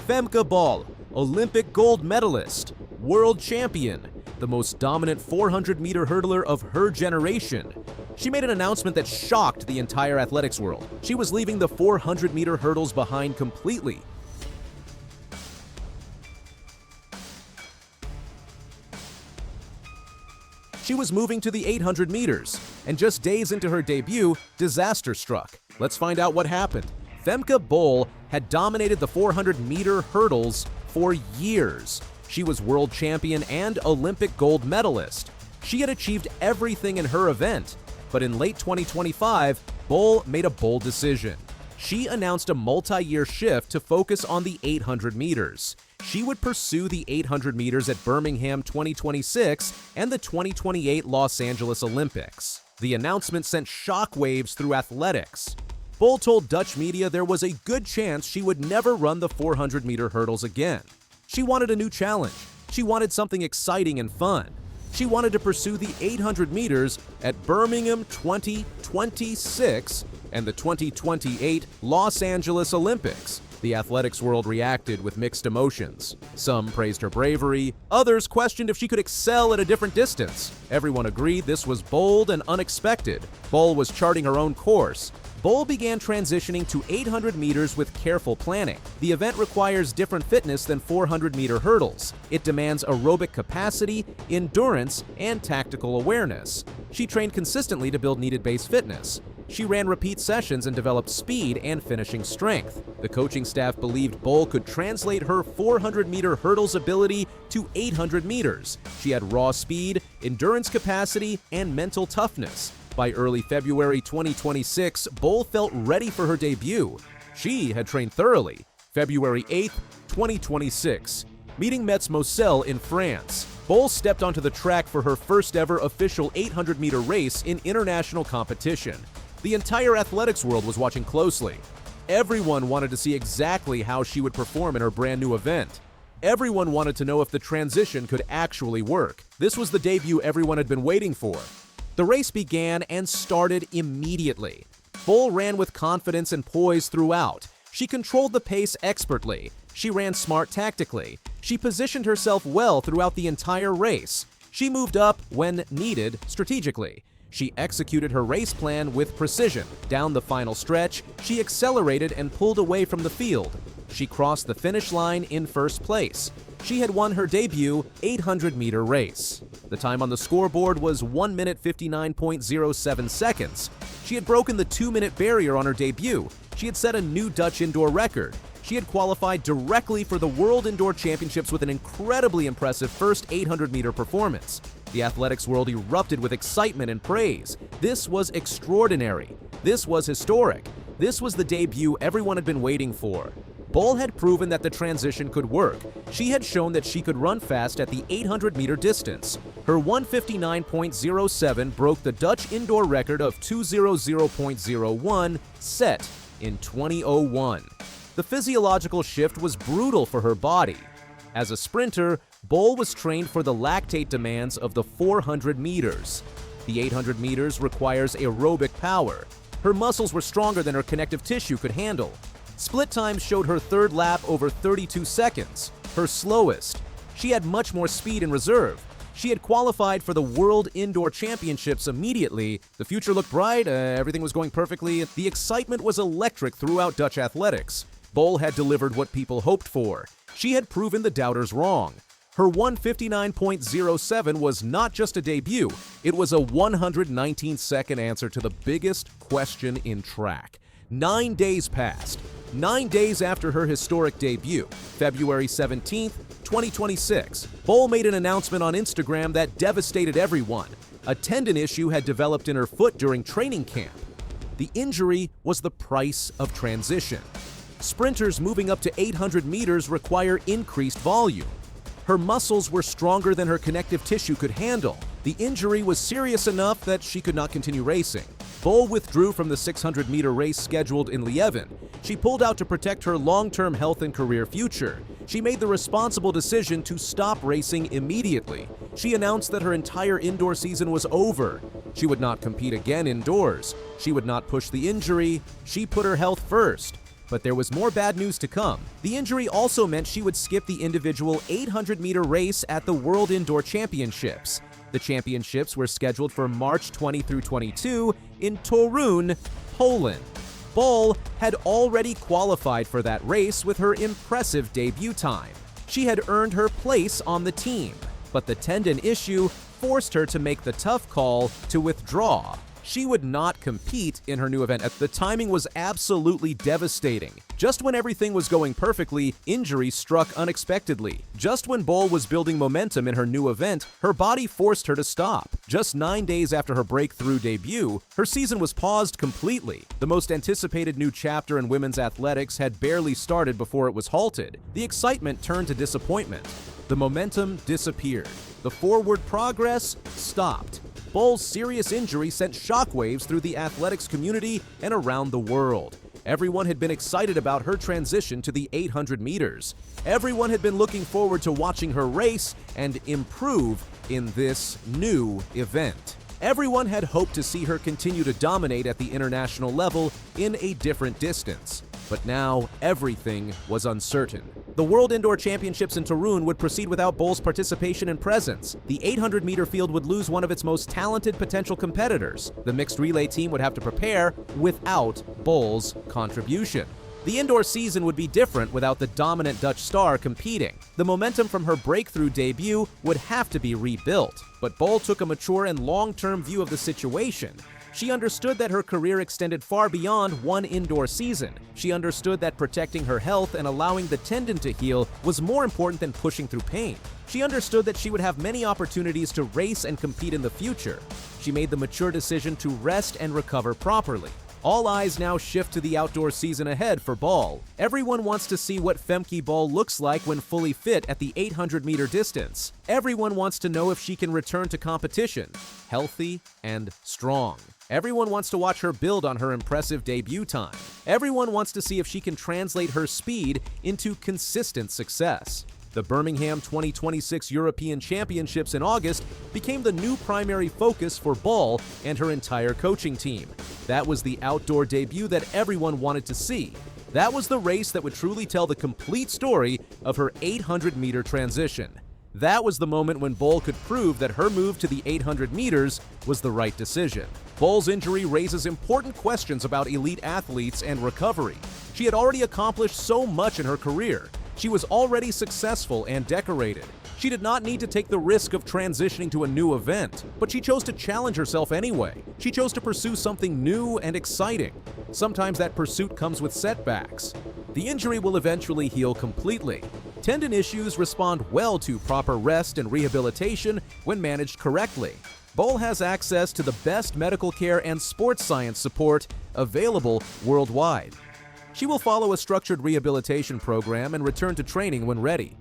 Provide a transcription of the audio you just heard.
Femke Bol, Olympic gold medalist, world champion, the most dominant 400-meter hurdler of her generation. She made an announcement that shocked the entire athletics world. She was leaving the 400-meter hurdles behind completely. She was moving to the 800 meters, and just days into her debut, disaster struck. Let's find out what happened. Femke Bol had dominated the 400-meter hurdles for years. She was world champion and Olympic gold medalist. She had achieved everything in her event, but in late 2025, Bol made a bold decision. She announced a multi-year shift to focus on the 800 meters. She would pursue the 800 meters at Birmingham 2026 and the 2028 Los Angeles Olympics. The announcement sent shockwaves through athletics. Bol told Dutch media there was a good chance she would never run the 400-meter hurdles again. She wanted a new challenge. She wanted something exciting and fun. She wanted to pursue the 800 meters at Birmingham 2026 and the 2028 Los Angeles Olympics. The athletics world reacted with mixed emotions. Some praised her bravery, others questioned if she could excel at a different distance. Everyone agreed this was bold and unexpected. Bol was charting her own course. Bol began transitioning to 800 meters with careful planning. The event requires different fitness than 400-meter hurdles. It demands aerobic capacity, endurance, and tactical awareness. She trained consistently to build needed base fitness. She ran repeat sessions and developed speed and finishing strength. The coaching staff believed Bol could translate her 400-meter hurdles ability to 800 meters. She had raw speed, endurance capacity, and mental toughness. By early February 2026, Bol felt ready for her debut. She had trained thoroughly. February 8, 2026. Meeting Metz Moselle in France, Bol stepped onto the track for her first ever official 800-meter race in international competition. The entire athletics world was watching closely. Everyone wanted to see exactly how she would perform in her brand new event. Everyone wanted to know if the transition could actually work. This was the debut everyone had been waiting for. The race began and started immediately. Bol ran with confidence and poise throughout. She controlled the pace expertly. She ran smart tactically. She positioned herself well throughout the entire race. She moved up, when needed, strategically. She executed her race plan with precision. Down the final stretch, she accelerated and pulled away from the field. She crossed the finish line in first place. She had won her debut 800-meter race. The time on the scoreboard was 1 minute 59.07 seconds. She had broken the 2-minute barrier on her debut. She had set a new Dutch indoor record. She had qualified directly for the World Indoor Championships with an incredibly impressive first 800-meter performance. The athletics world erupted with excitement and praise. This was extraordinary. This was historic. This was the debut everyone had been waiting for. Bol had proven that the transition could work. She had shown that she could run fast at the 800-meter distance. Her 1:59.07 broke the Dutch indoor record of 2:00.01 set in 2001. The physiological shift was brutal for her body. As a sprinter, Bol was trained for the lactate demands of the 400 meters. The 800 meters requires aerobic power. Her muscles were stronger than her connective tissue could handle. Split times showed her third lap over 32 seconds, her slowest. She had much more speed in reserve. She had qualified for the World Indoor Championships immediately. The future looked bright, everything was going perfectly. The excitement was electric throughout Dutch athletics. Bol had delivered what people hoped for. She had proven the doubters wrong. Her 1:59.07 was not just a debut, it was a 119-second answer to the biggest question in track. 9 days passed. 9 days after her historic debut, February 17, 2026, Bol made an announcement on Instagram that devastated everyone. A tendon issue had developed in her foot during training camp. The injury was the price of transition. Sprinters moving up to 800 meters require increased volume. Her muscles were stronger than her connective tissue could handle. The injury was serious enough that she could not continue racing. Bol withdrew from the 600-meter race scheduled in Lieven. She pulled out to protect her long-term health and career future. She made the responsible decision to stop racing immediately. She announced that her entire indoor season was over. She would not compete again indoors. She would not push the injury. She put her health first. But there was more bad news to come. The injury also meant she would skip the individual 800-meter race at the World Indoor Championships. The championships were scheduled for March 20 through 22 in Toruń, Poland. Bol had already qualified for that race with her impressive debut time. She had earned her place on the team, but the tendon issue forced her to make the tough call to withdraw. She would not compete in her new event. The timing was absolutely devastating. Just when everything was going perfectly, injury struck unexpectedly. Just when Bol was building momentum in her new event, her body forced her to stop. Just 9 days after her breakthrough debut, her season was paused completely. The most anticipated new chapter in women's athletics had barely started before it was halted. The excitement turned to disappointment. The momentum disappeared. The forward progress stopped. Bol's serious injury sent shockwaves through the athletics community and around the world. Everyone had been excited about her transition to the 800 meters. Everyone had been looking forward to watching her race and improve in this new event. Everyone had hoped to see her continue to dominate at the international level in a different distance. But now, everything was uncertain. The World Indoor Championships in Toruń would proceed without Bol's participation and presence. The 800-meter field would lose one of its most talented potential competitors. The mixed relay team would have to prepare without Bol's contribution. The indoor season would be different without the dominant Dutch star competing. The momentum from her breakthrough debut would have to be rebuilt. But Bol took a mature and long-term view of the situation. She understood that her career extended far beyond one indoor season. She understood that protecting her health and allowing the tendon to heal was more important than pushing through pain. She understood that she would have many opportunities to race and compete in the future. She made the mature decision to rest and recover properly. All eyes now shift to the outdoor season ahead for Bol. Everyone wants to see what Femke Bol looks like when fully fit at the 800-meter distance. Everyone wants to know if she can return to competition, healthy and strong. Everyone wants to watch her build on her impressive debut time. Everyone wants to see if she can translate her speed into consistent success. The Birmingham 2026 European Championships in August became the new primary focus for Bol and her entire coaching team. That was the outdoor debut that everyone wanted to see. That was the race that would truly tell the complete story of her 800-meter transition. That was the moment when Bol could prove that her move to the 800 meters was the right decision. Bol's injury raises important questions about elite athletes and recovery. She had already accomplished so much in her career. She was already successful and decorated. She did not need to take the risk of transitioning to a new event, but she chose to challenge herself anyway. She chose to pursue something new and exciting. Sometimes that pursuit comes with setbacks. The injury will eventually heal completely. Tendon issues respond well to proper rest and rehabilitation when managed correctly. Bol has access to the best medical care and sports science support available worldwide. She will follow a structured rehabilitation program and return to training when ready.